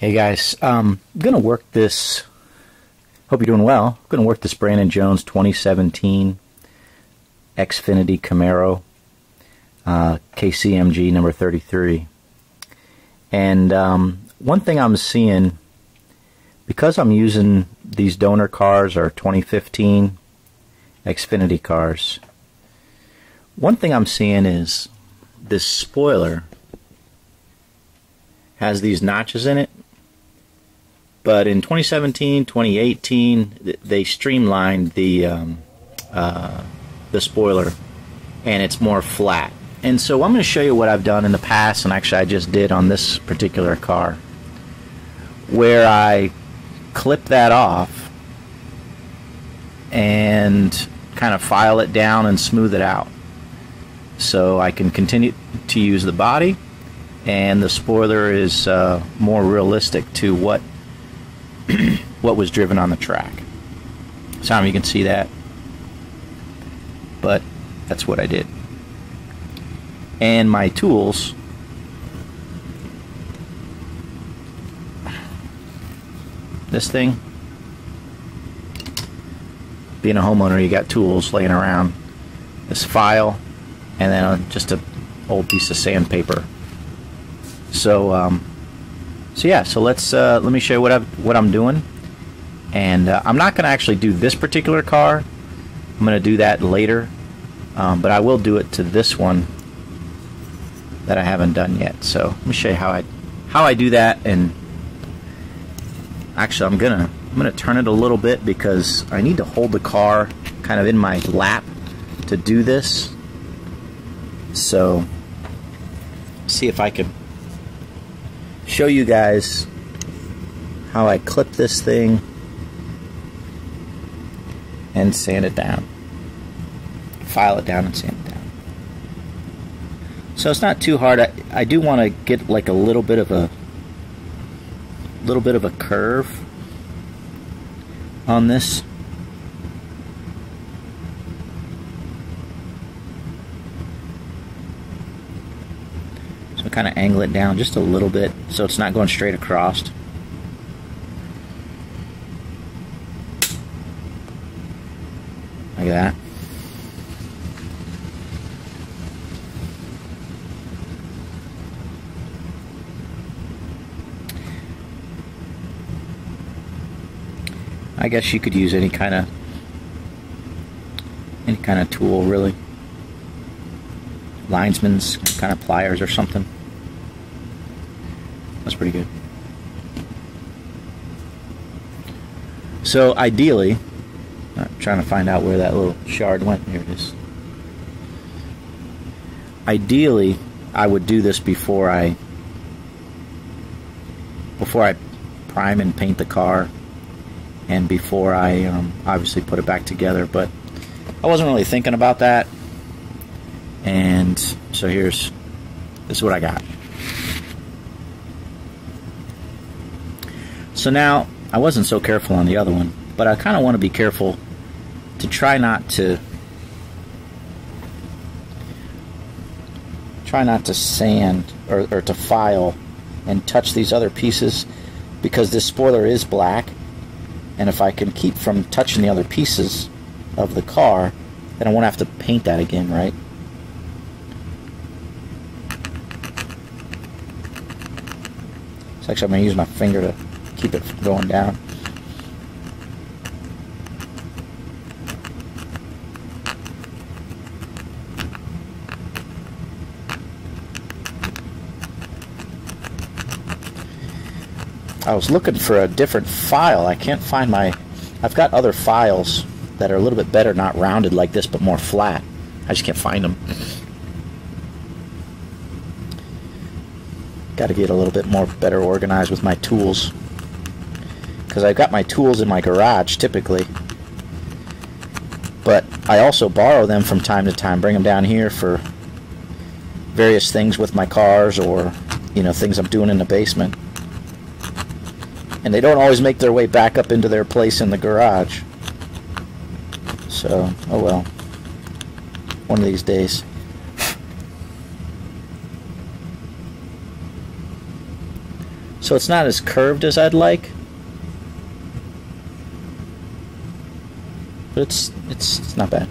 Hey guys, I'm gonna work this. Hope you're doing well. I'm gonna work this Brandon Jones 2017 Xfinity Camaro KCMG number 33. And one thing I'm seeing, because I'm using these donor cars or 2015 Xfinity cars, one thing I'm seeing is this spoiler has these notches in it. But in 2017, 2018, they streamlined the spoiler, and it's more flat. And so I'm going to show you what I've done in the past, and actually I just did on this particular car, where I clip that off and kind of file it down and smooth it out, so I can continue to use the body, and the spoiler is more realistic to what was driven on the track. So you can see that, but that's what I did. And my tools, this thing, being a homeowner, you got tools laying around, this file, and then just an old piece of sandpaper. So so let me show you what I'm doing. And I'm not going to actually do this particular car. I'm going to do that later, but I will do it to this one that I haven't done yet. So let me show you how I do that. And actually, I'm gonna turn it a little bit because I need to hold the car kind of in my lap to do this. So see if I can show you guys how I clip this thing and sand it down, file it down and sand it down. So it's not too hard. I do want to get like a little bit of a curve on this. So kind of angle it down just a little bit so it's not going straight across. Like that. I guess you could use any kind of tool, really. Linesman's kind of pliers or something. That's pretty good. So ideally, I'm trying to find out where that little shard went. Here it is. Ideally, I would do this before I prime and paint the car, and before I obviously put it back together. But I wasn't really thinking about that, and so this is what I got. So now, I wasn't so careful on the other one, but I kind of want to be careful to try not to sand or to file and touch these other pieces, because this spoiler is black, and if I can keep from touching the other pieces of the car, then I won't have to paint that again, right? So actually I'm going to use my finger to keep it from going down. I was looking for a different file. I can't find I've got other files that are a little bit better, not rounded like this, but more flat. I just can't find them. Got to get a little bit more better organized with my tools, because I've got my tools in my garage typically, but I also borrow them from time to time, bring them down here for various things with my cars, or things I'm doing in the basement. And they don't always make their way back up into their place in the garage. So, oh well. One of these days. So it's not as curved as I'd like, but it's not bad.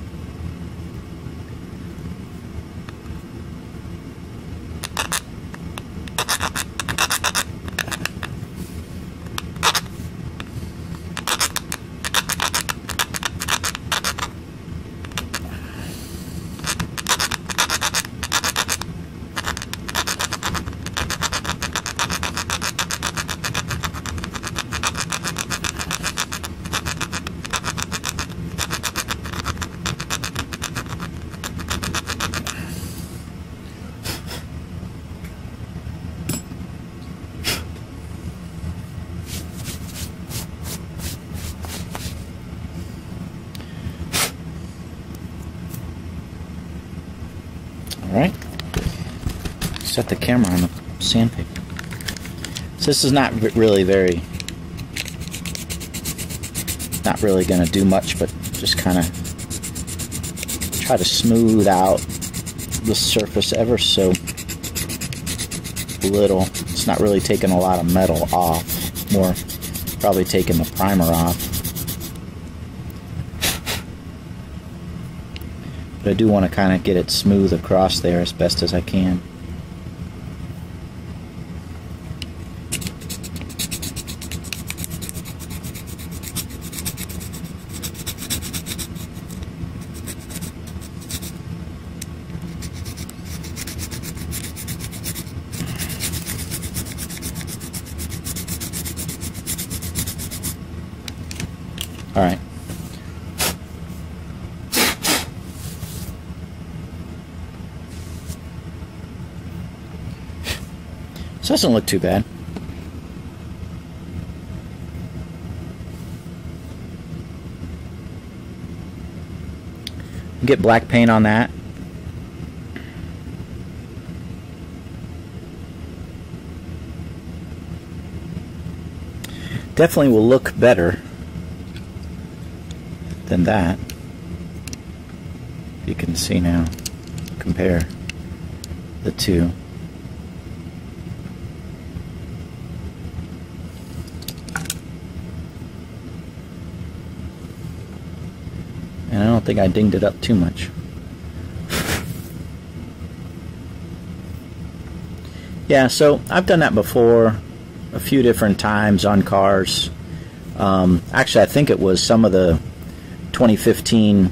Alright, set the camera on the sandpaper. So this is not really going to do much, but just kind of try to smooth out the surface ever so little. It's not really taking a lot of metal off, more probably taking the primer off. But I do want to kind of get it smooth across there as best as I can. All right. So it doesn't look too bad. Get black paint on that. Definitely will look better than that. You can see now. Compare the two. And I don't think I dinged it up too much. Yeah, so I've done that before a few different times on cars. Actually, I think it was some of the 2015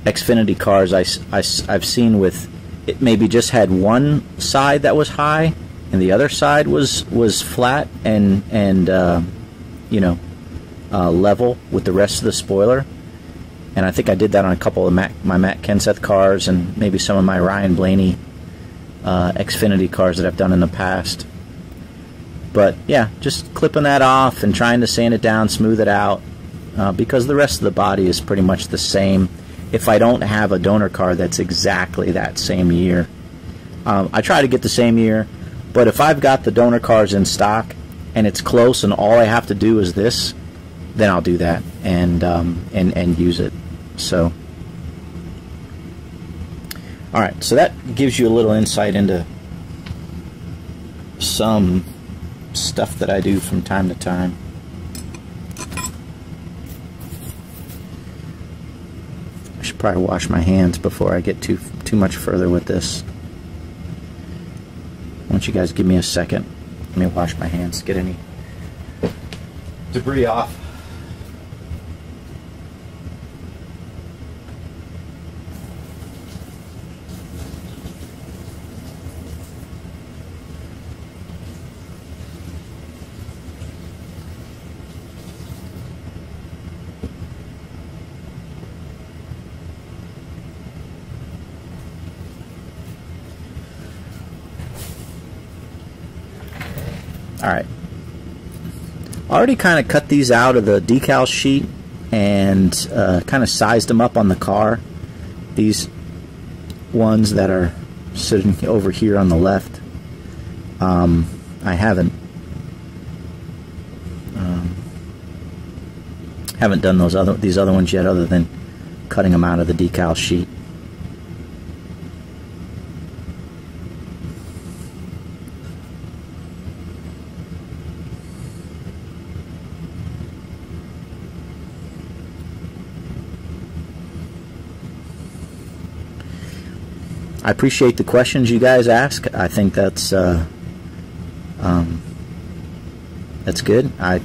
Xfinity cars I've seen with it maybe just had one side that was high and the other side was flat and you know, level with the rest of the spoiler. And I think I did that on a couple of my Matt Kenseth cars and maybe some of my Ryan Blaney Xfinity cars that I've done in the past. But yeah, just clipping that off and trying to sand it down, smooth it out, because the rest of the body is pretty much the same. If I don't have a donor car that's exactly that same year, I try to get the same year. But if I've got the donor cars in stock and it's close and all I have to do is this, then I'll do that and use it. So, all right. So that gives you a little insight into some stuff that I do from time to time. I should probably wash my hands before I get too much further with this. Why don't you guys give me a second? Let me wash my hands, get any debris off. Alright, I already kind of cut these out of the decal sheet and kind of sized them up on the car. These ones that are sitting over here on the left, I haven't done these other ones yet, other than cutting them out of the decal sheet. I appreciate the questions you guys ask. I think that's good. I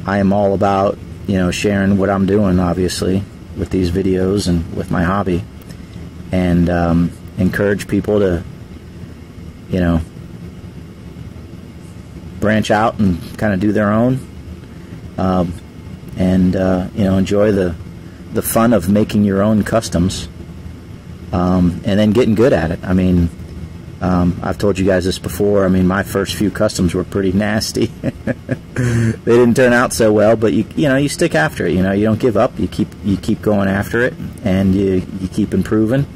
am all about, you know, sharing what I'm doing, obviously, with these videos and with my hobby, and encourage people to, you know, branch out and kind of do their own, and you know, enjoy the fun of making your own customs, and then getting good at it. I mean, I've told you guys this before. I mean, my first few customs were pretty nasty. They didn't turn out so well, but you know, you stick after it. You know, you don't give up. You keep going after it, and you keep improving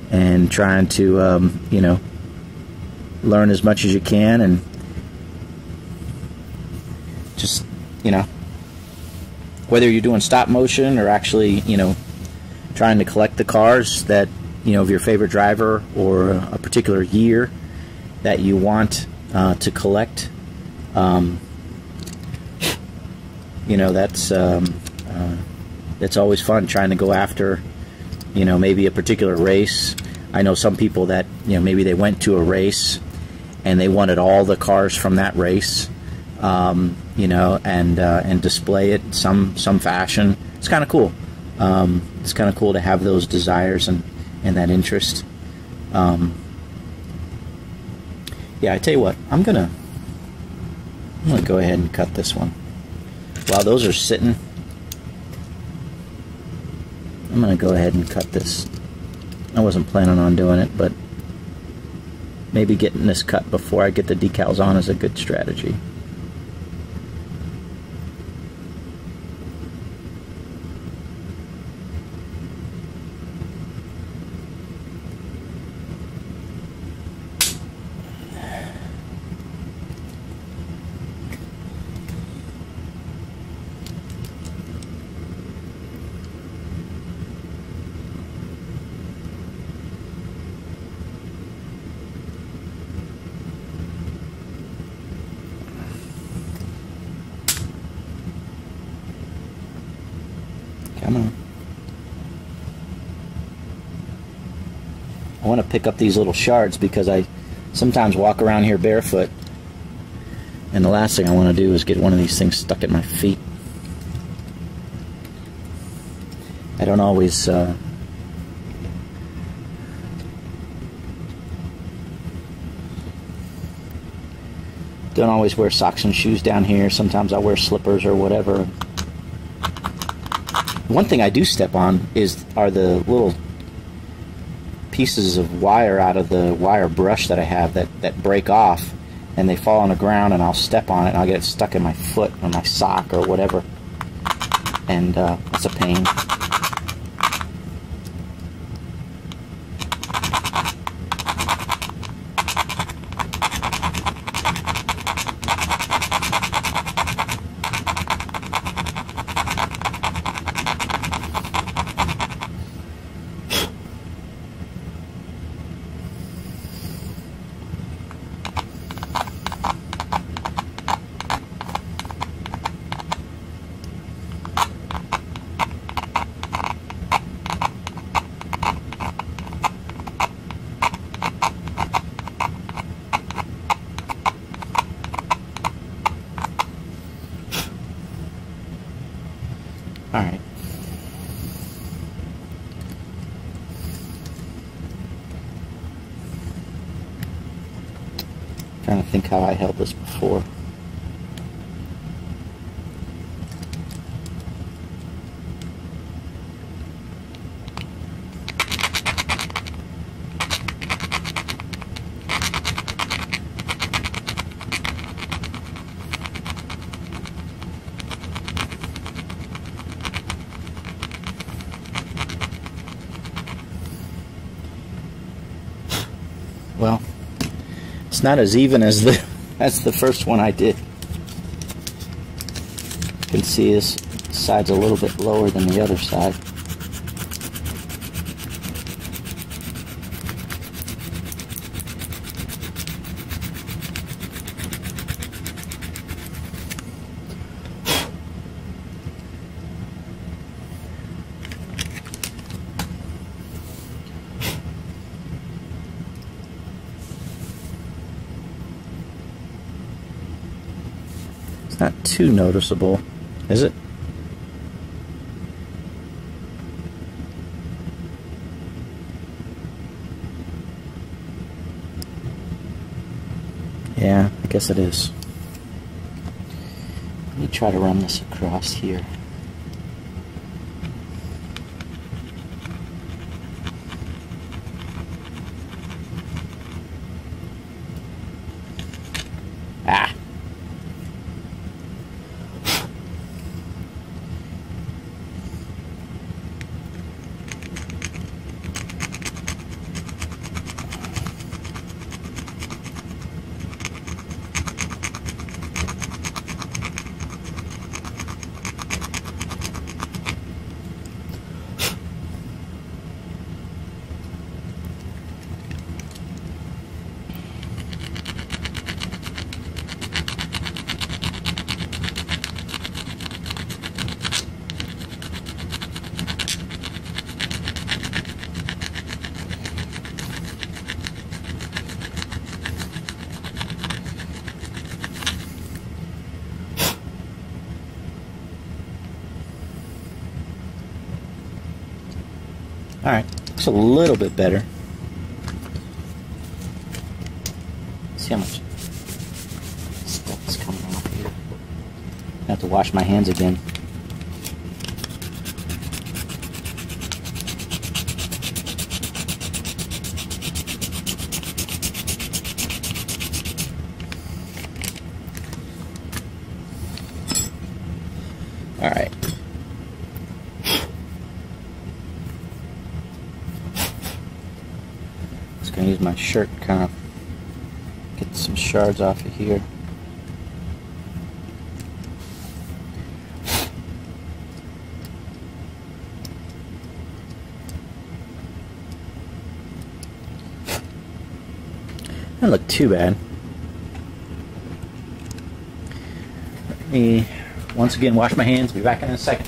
and trying to you know, learn as much as you can, and just, you know, whether you're doing stop motion or actually, you know, trying to collect the cars that, you know, of your favorite driver, or a particular year that you want to collect, you know, that's it's always fun trying to go after, you know, maybe a particular race. I know some people that, you know, maybe they went to a race and they wanted all the cars from that race, you know, and display it in some fashion. It's kind of cool. It's kind of cool to have those desires and that interest. Yeah, I tell you what, I'm gonna go ahead and cut this one. While those are sitting, I'm gonna go ahead and cut this. I wasn't planning on doing it, but maybe getting this cut before I get the decals on is a good strategy. Come on. I want to pick up these little shards because I sometimes walk around here barefoot, and the last thing I want to do is get one of these things stuck at my feet. I don't always wear socks and shoes down here. Sometimes I wear slippers or whatever. One thing I do step on are the little pieces of wire out of the wire brush that I have that break off, and they fall on the ground, and I'll step on it and I'll get it stuck in my foot or my sock or whatever, and that's a pain. Alright. Trying to think how I held this before. Well, it's not as even as the first one I did. You can see this side's a little bit lower than the other side. Not too noticeable, is it? Yeah, I guess it is. Let me try to run this across here. Ah. Alright, looks a little bit better. Let's see how much stuff is coming off here. I have to wash my hands again. Alright. Just gonna use my shirt, kind of get some shards off of here. Doesn't look too bad. Let me once again wash my hands. Be back in a second.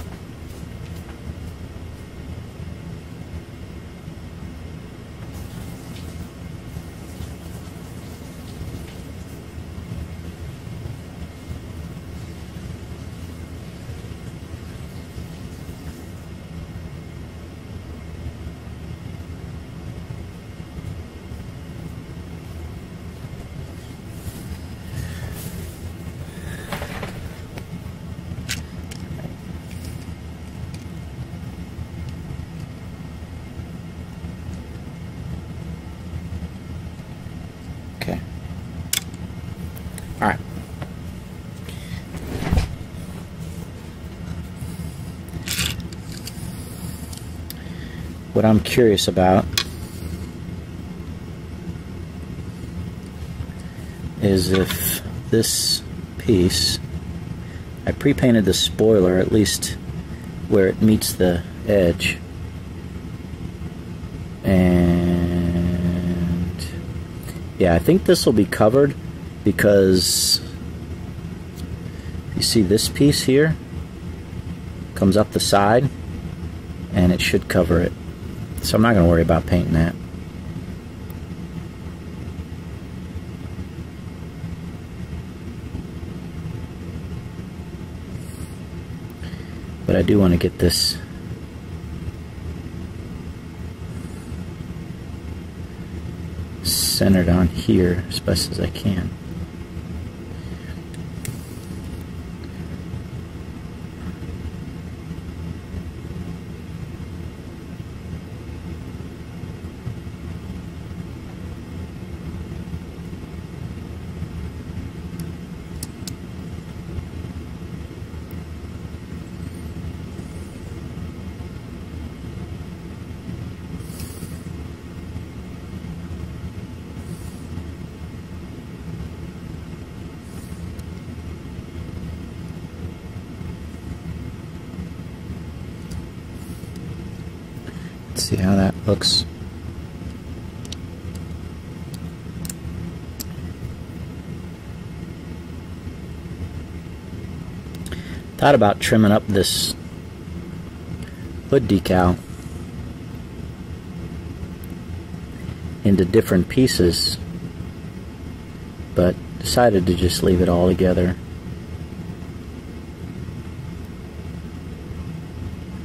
Okay. All right. What I'm curious about is if this piece, I pre-painted the spoiler at least where it meets the edge, and yeah, I think this will be covered because you see this piece here comes up the side and it should cover it. So I'm not going to worry about painting that. But I do want to get this centered on here as best as I can. Let's see how that looks. Thought about trimming up this hood decal into different pieces, but decided to just leave it all together.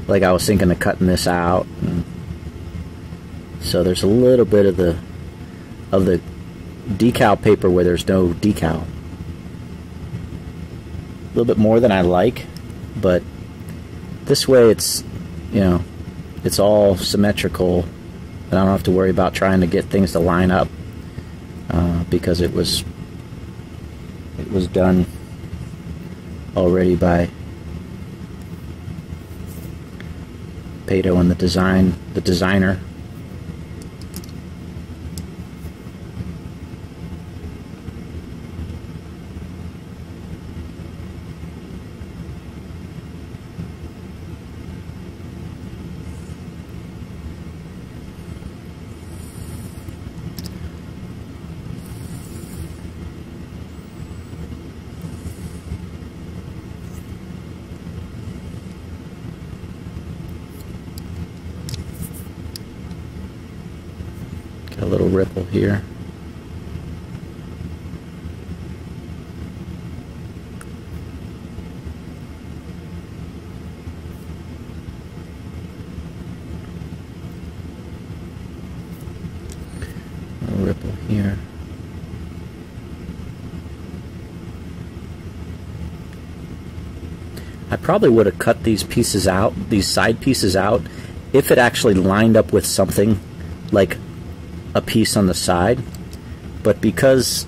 like I was thinking of cutting this out. And so there's a little bit of the decal paper where there's no decal. A little bit more than I like, but this way it's, you know, it's all symmetrical, and I don't have to worry about trying to get things to line up, because it was done already by Pato and the designer. A little ripple here. A ripple here. I probably would have cut these pieces out, these side pieces out, if it actually lined up with something like a piece on the side, but because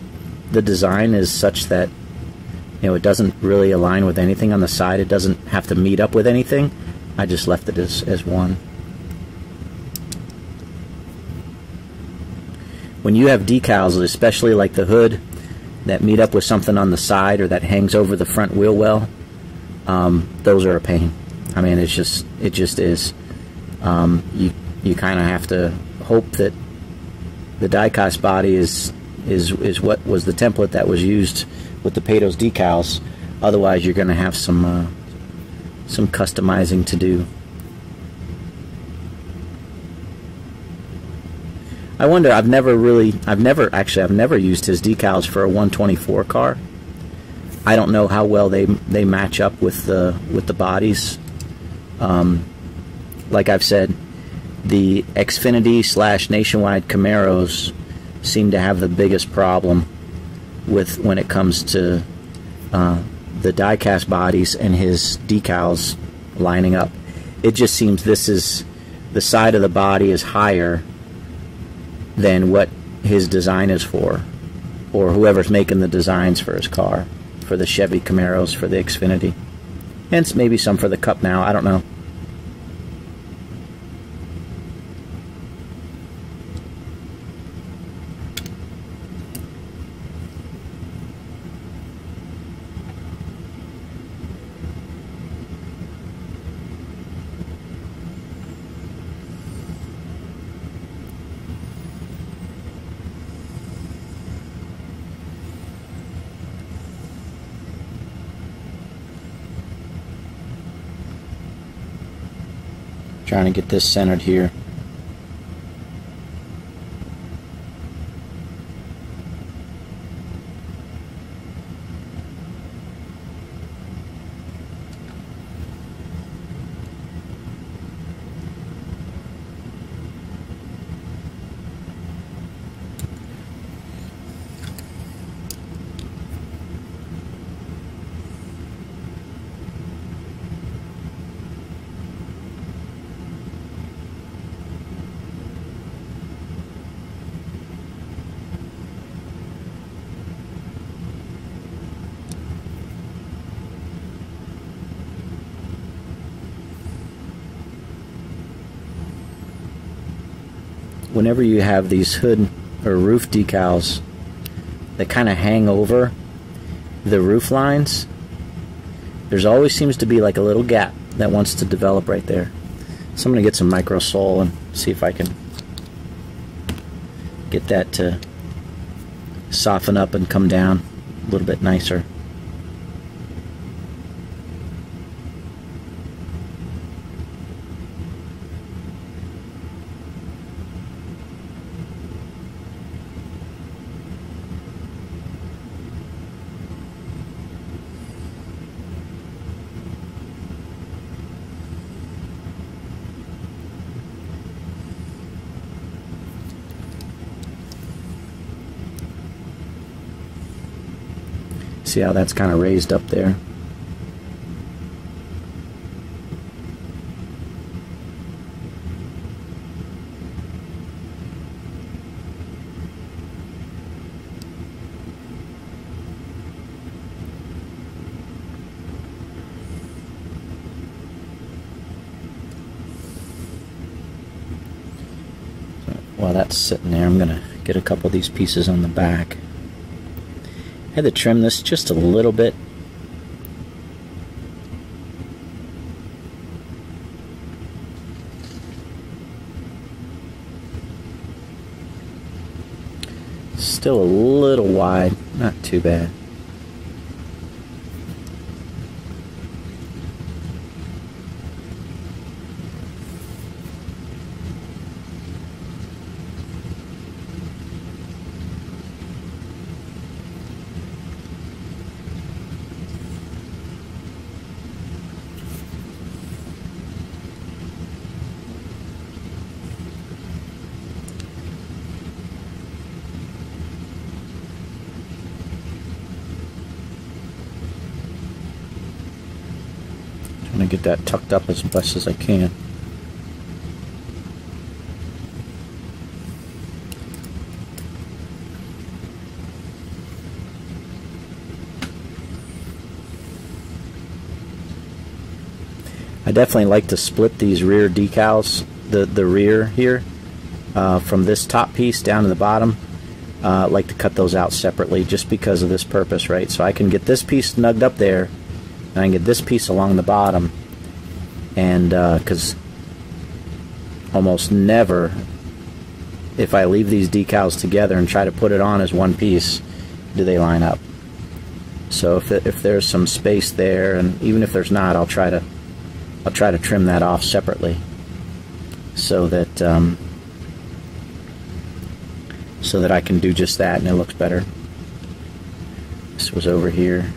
the design is such that, you know, it doesn't really align with anything on the side, it doesn't have to meet up with anything, I just left it as one. When you have decals, especially like the hood, that meet up with something on the side or that hangs over the front wheel well, those are a pain. I mean, it just is. You kind of have to hope that the diecast body is what was the template that was used with the Pato's decals. Otherwise, you're going to have some customizing to do. I wonder. I've never used his decals for a 124 car. I don't know how well they match up with the bodies. Like I've said, the Xfinity / Nationwide Camaros seem to have the biggest problem with when it comes to the diecast bodies and his decals lining up. It just seems the side of the body is higher than what his design is for, or whoever's making the designs for his car, for the Chevy Camaros, for the Xfinity. Hence maybe some for the Cup now, I don't know. Trying to get this centered here. Whenever you have these hood or roof decals that kind of hang over the roof lines, there's always seems to be like a little gap that wants to develop right there. So I'm going to get some micro sole and see if I can get that to soften up and come down a little bit nicer. See how that's kind of raised up there? While that's sitting there, I'm going to get a couple of these pieces on the back. I had to trim this just a little bit. Still a little wide, not too bad. Trying to get that tucked up as best as I can. I definitely like to split these rear decals, the rear here, from this top piece down to the bottom. I like to cut those out separately just because of this purpose, right? So I can get this piece snugged up there, and I can get this piece along the bottom, and because almost never, if I leave these decals together and try to put it on as one piece, do they line up. So if there's some space there, and even if there's not, I'll try to trim that off separately, so that I can do just that, and it looks better. This was over here.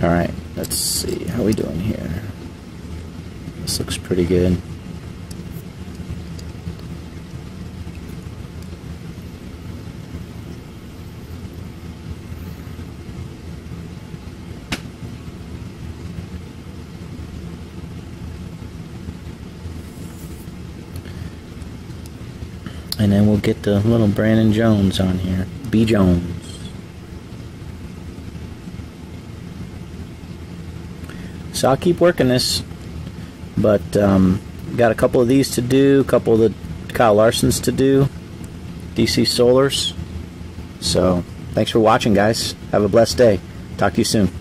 Alright, let's see, how are we doing here? This looks pretty good. And then we'll get the little Brandon Jones on here. B. Jones. So I'll keep working this, but got a couple of these to do, a couple of the Kyle Larsons to do, DC Solars. So thanks for watching, guys. Have a blessed day. Talk to you soon.